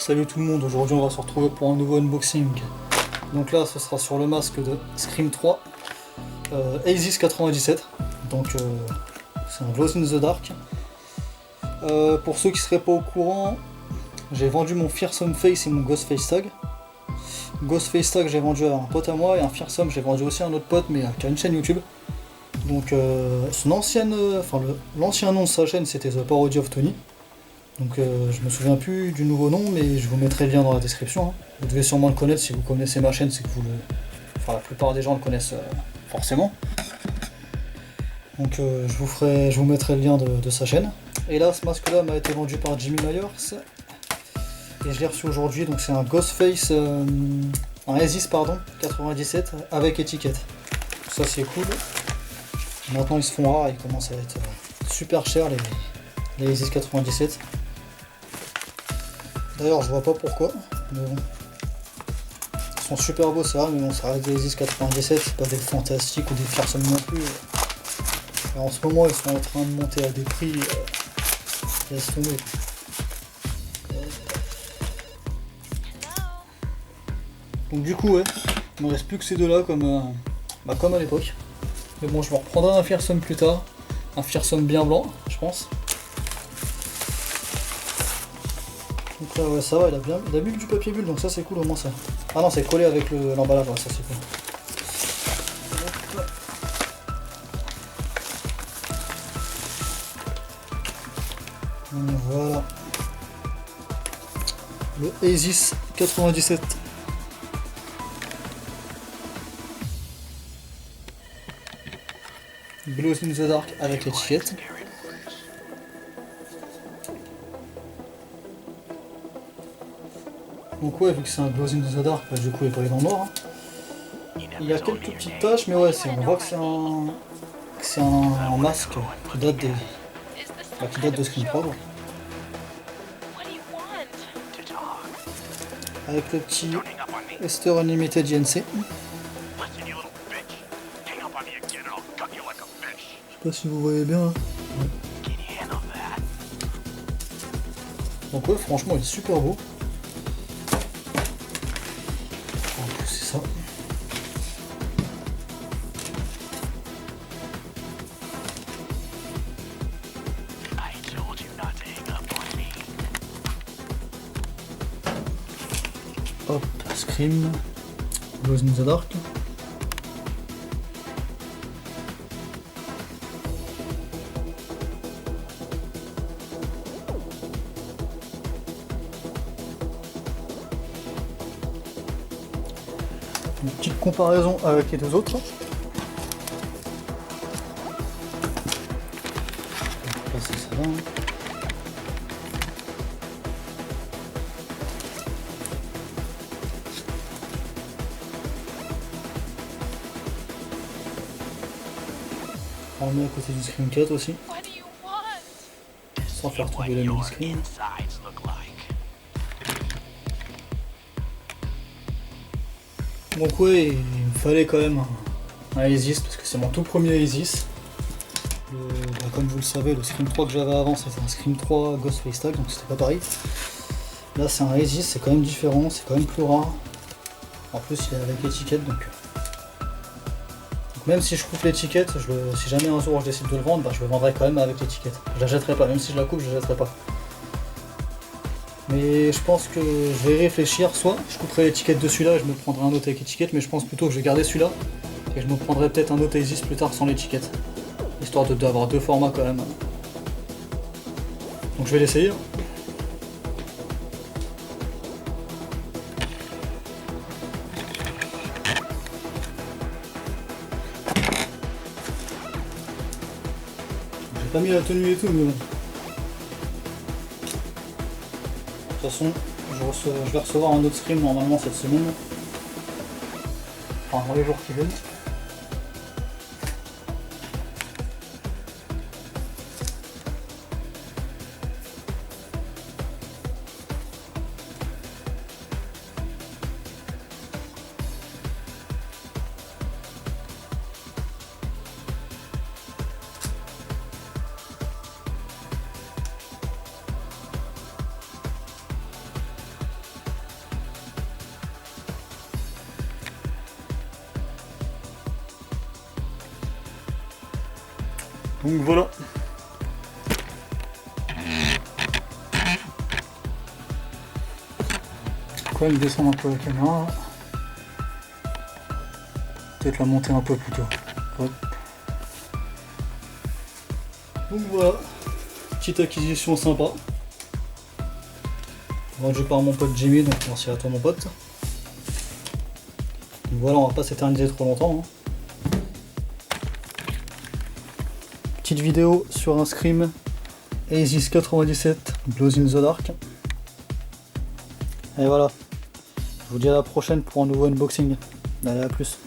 Salut tout le monde, aujourd'hui on va se retrouver pour un nouveau unboxing. Donc là ce sera sur le masque de Scream 3 Aegis 97. Donc c'est un Glow in the Dark. Pour ceux qui seraient pas au courant, j'ai vendu mon Fearsome Face et mon Ghostface Tag. Ghostface Tag j'ai vendu à un pote à moi et un Fearsome j'ai vendu aussi à un autre pote mais qui a une chaîne YouTube. Donc l'ancien nom de sa chaîne c'était The Parody of Tony. Donc je me souviens plus du nouveau nom, mais je vous mettrai le lien dans la description. Hein. Vous devez sûrement le connaître si vous connaissez ma chaîne, c'est que vous le... Enfin la plupart des gens le connaissent forcément. Donc je vous mettrai le lien de sa chaîne. Et là ce masque là m'a été vendu par Jimmy Myers. Et je l'ai reçu aujourd'hui, donc c'est un Ghostface, un Aegis pardon, 97 avec étiquette. Ça c'est cool. Maintenant ils se font rares, ils commencent à être super chers les Aegis 97. D'ailleurs, je vois pas pourquoi, mais bon. Ils sont super beaux, c'est vrai, mais bon, ça reste des Aegis 97, c'est pas des fantastiques ou des Fearsome non plus. Et en ce moment, ils sont en train de monter à des prix. Laisse tomber. Donc, du coup, ouais, il me reste plus que ces deux-là, comme à l'époque. Mais bon, je me reprendrai un Fearsome plus tard. Un Fearsome bien blanc, je pense. Donc là ouais ça va, il a mis du papier bulle donc ça c'est cool au moins ça. Ah non c'est collé avec l'emballage, ouais, ça c'est cool. Donc, voilà. Le Aegis 97. Glow in the Dark avec l'étiquette. Donc ouais, vu que c'est un Glow in the Dark, bah, du coup il brille dans le noir. Hein. Il y a quelques petites taches, mais ouais, on voit que c'est un masque qui date de Scream 3. Avec le petit Ester Unlimited INC. Je sais pas si vous voyez bien. Hein. Ouais. Donc ouais, franchement il est super beau. C'est ça. Hop, Scream, Glow in the Dark. Une petite comparaison avec les deux autres. Là c'est ça va. On le met à côté du Scream 4 aussi. Sans faire tomber la mini Scream. Donc ouais, il me fallait quand même un Aegis parce que c'est mon tout premier Aegis. Comme vous le savez, le Scream 3 que j'avais avant c'était un Scream 3 Ghostface Tag, donc c'était pas pareil. Là c'est un Aegis, c'est quand même différent, c'est quand même plus rare. En plus il est avec l'étiquette donc même si je coupe l'étiquette, si jamais un jour je décide de le vendre, bah, je le vendrai quand même avec l'étiquette. Je la jetterai pas, même si je la coupe, je la jetterai pas. Mais je pense que je vais réfléchir, soit je couperai l'étiquette de celui-là et je me prendrai un autre avec étiquette, mais je pense plutôt que je vais garder celui-là et je me prendrai peut-être un autre Aegis plus tard sans l'étiquette. Histoire d'avoir deux formats quand même. Donc je vais l'essayer. J'ai pas mis la tenue et tout, mais bon. De toute façon, je vais recevoir un autre Scream normalement cette semaine. Enfin, dans les jours qui viennent. Donc voilà. Quand même descendre un peu la caméra. Peut-être la monter un peu plus tôt. Hop. Donc voilà. Petite acquisition sympa. Vendu par mon pote Jimmy, donc merci à toi mon pote. Donc voilà, on va pas s'éterniser trop longtemps. Petite vidéo sur un scrim Aegis 97 Glows in the Dark. Et voilà. Je vous dis à la prochaine pour un nouveau unboxing. Allez, à plus.